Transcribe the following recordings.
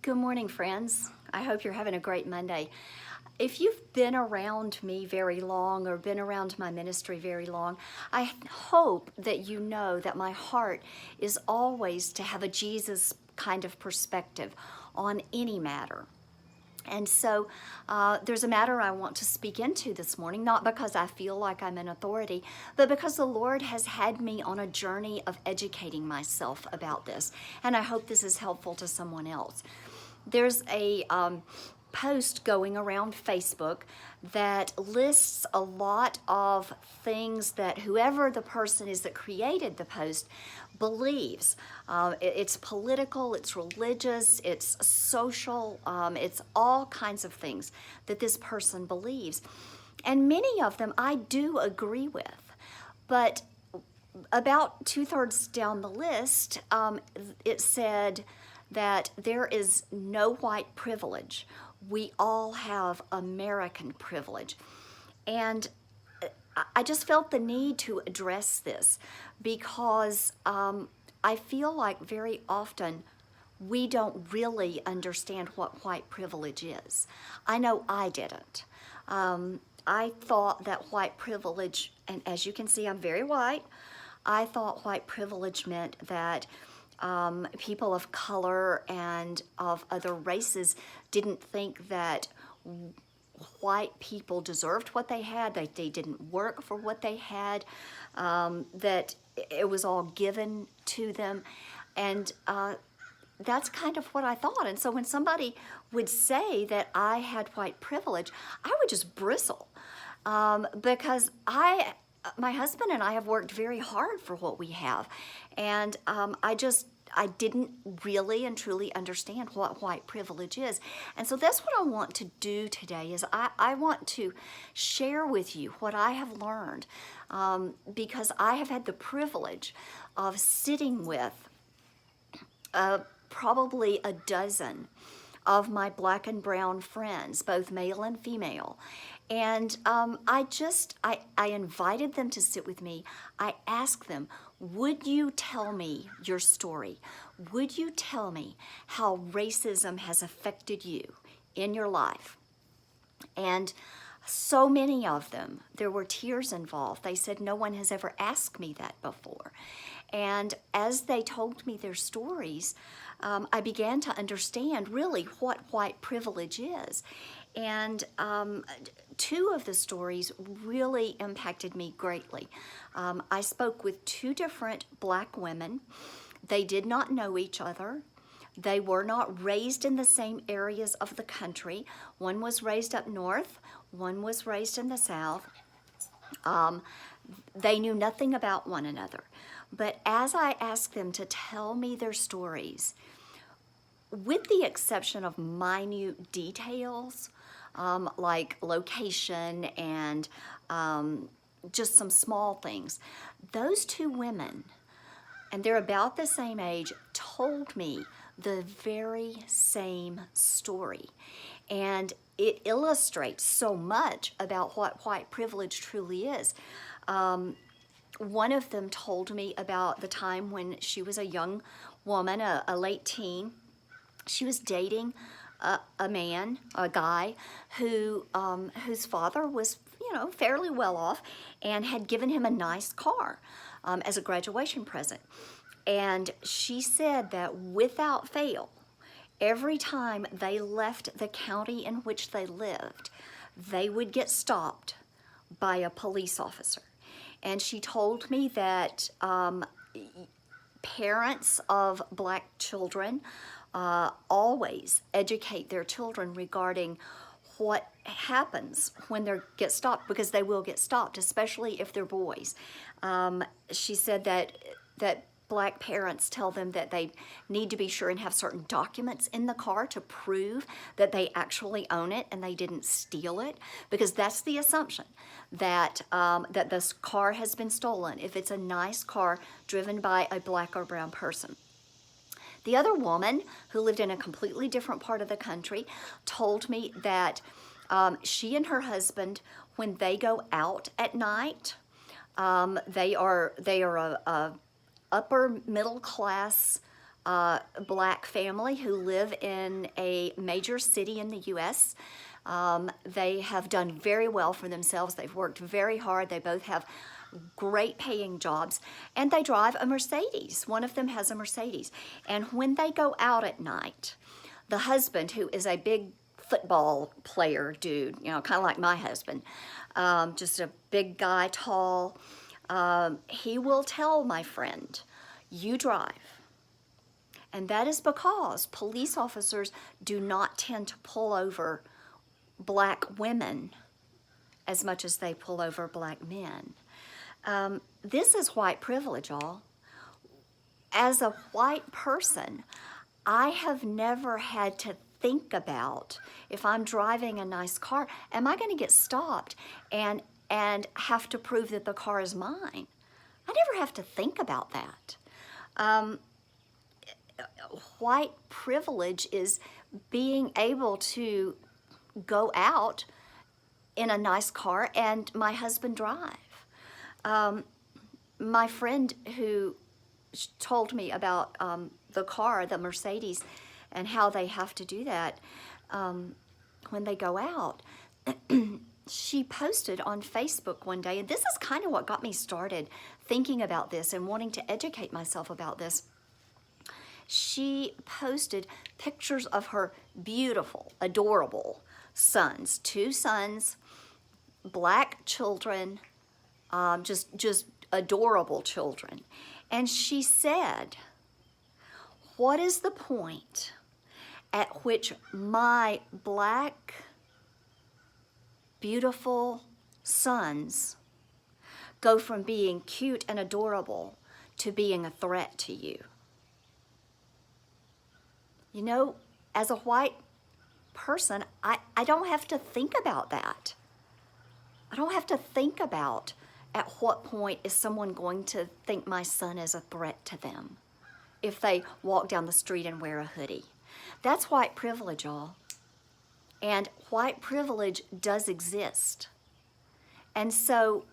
Good morning, friends. I hope you're having a great Monday. If you've been around me very long or been around my ministry very long, I hope that you know that my heart is always to have a Jesus kind of perspective on any matter. And so there's a matter I want to speak into this morning, not because I feel like I'm an authority, but because the Lord has had me on a journey of educating myself about this. And I hope this is helpful to someone else. There's a post going around Facebook that lists a lot of things that whoever the person is that created the post believes. It's political, it's religious, it's social, it's all kinds of things that this person believes. And many of them I do agree with. But about 2/3 down the list, it said that there is no white privilege. We all have American privilege. And I just felt the need to address this because I feel like very often we don't really understand what white privilege is. I know I didn't. I thought that white privilege, and as you can see, I'm very white. I thought white privilege meant that people of color and of other races didn't think that white people deserved what they had, that they didn't work for what they had, that it was all given to them. And that's kind of what I thought. And so when somebody would say that I had white privilege, I would just bristle because my husband and I have worked very hard for what we have. And I didn't really and truly understand what white privilege is. And so that's what I want to do today is I want to share with you what I have learned because I have had the privilege of sitting with probably a dozen of my black and brown friends, both male and female. And I invited them to sit with me. I asked them, would you tell me your story? Would you tell me how racism has affected you in your life? And so many of them, there were tears involved. They said, no one has ever asked me that before. And as they told me their stories, I began to understand really what white privilege is. And two of the stories really impacted me greatly. I spoke with two different black women. They did not know each other. They were not raised in the same areas of the country. One was raised up north, one was raised in the south. They knew nothing about one another. But as I asked them to tell me their stories, with the exception of minute details, like location and just some small things, those two women, and they're about the same age, told me the very same story. And it illustrates so much about what white privilege truly is. One of them told me about the time when she was a young woman, a late teen. She was dating a guy whose father was, fairly well off and had given him a nice car as a graduation present. And she said that without fail, every time they left the county in which they lived, they would get stopped by a police officer. And she told me that parents of black children always educate their children regarding what happens when they get stopped, because they will get stopped, especially if they're boys. She said that black parents tell them that they need to be sure and have certain documents in the car to prove that they actually own it and they didn't steal it, because that's the assumption that that this car has been stolen if it's a nice car driven by a black or brown person. The other woman, who lived in a completely different part of the country, told me that she and her husband, when they go out at night, they are a upper middle class black family who live in a major city in the U.S. They have done very well for themselves. They've worked very hard. They both have great paying jobs, and they drive a Mercedes. One of them has a Mercedes. And when they go out at night, the husband, who is a big football player dude, you know, kind of like my husband, just a big guy, tall, he will tell my friend, "You drive." And that is because police officers do not tend to pull over black women as much as they pull over black men. This is white privilege, y'all. As a white person, I have never had to think about, if I'm driving a nice car, am I going to get stopped and have to prove that the car is mine? I never have to think about that. White privilege is being able to go out in a nice car and my husband drive. My friend who told me about the car, the Mercedes, and how they have to do that when they go out, she posted on Facebook one day, and this is kind of what got me started thinking about this and wanting to educate myself about this. She posted pictures of her beautiful, adorable sons, 2 sons, black children, just adorable children. And she said, "What is the point at which my black, beautiful sons go from being cute and adorable to being a threat to you?" You know, as a white person, I don't have to think about that. I don't have to think about at what point is someone going to think my son is a threat to them if they walk down the street and wear a hoodie. That's white privilege, y'all. And white privilege does exist. And so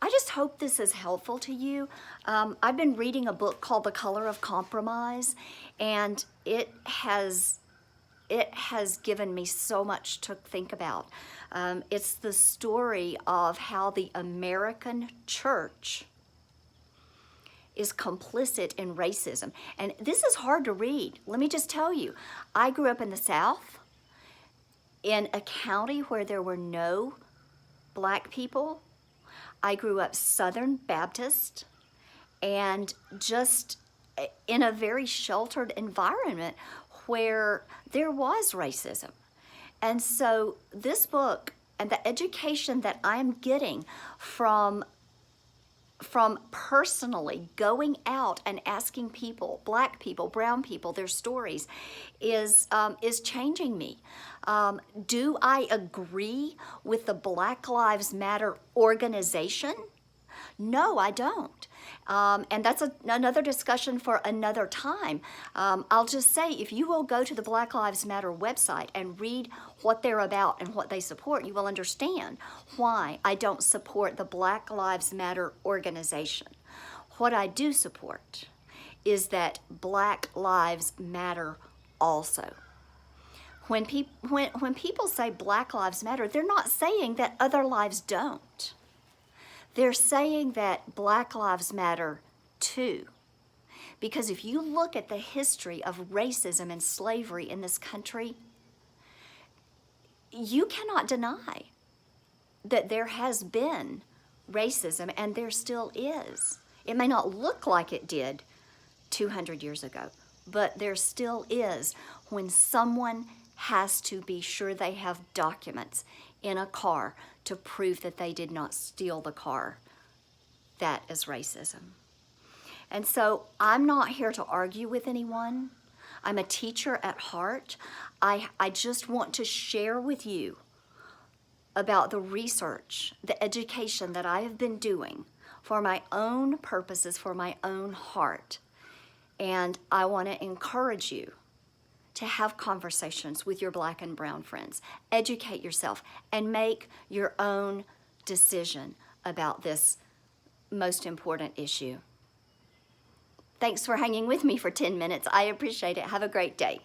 I just hope this is helpful to you. I've been reading a book called The Color of Compromise, and it has given me so much to think about. It's the story of how the American church is complicit in racism. And this is hard to read. Let me just tell you, I grew up in the South, in a county where there were no black people. I grew up Southern Baptist, and just in a very sheltered environment where there was racism. And so this book and the education that I'm getting from personally going out and asking people, black people, brown people, their stories, is changing me. Do I agree with the Black Lives Matter organization? No, I don't. And that's another discussion for another time. I'll just say, if you will go to the Black Lives Matter website and read what they're about and what they support, you will understand why I don't support the Black Lives Matter organization. What I do support is that Black Lives Matter also. When people say Black Lives Matter, they're not saying that other lives don't. They're saying that Black Lives Matter too. Because if you look at the history of racism and slavery in this country, you cannot deny that there has been racism, and there still is. It may not look like it did 200 years ago, but there still is when someone has to be sure they have documents in a car to prove that they did not steal the car. That is racism. And so I'm not here to argue with anyone. I'm a teacher at heart. I just want to share with you about the research, the education that I have been doing for my own purposes, for my own heart. And I want to encourage you to have conversations with your black and brown friends. Educate yourself and make your own decision about this most important issue. Thanks for hanging with me for 10 minutes. I appreciate it. Have a great day.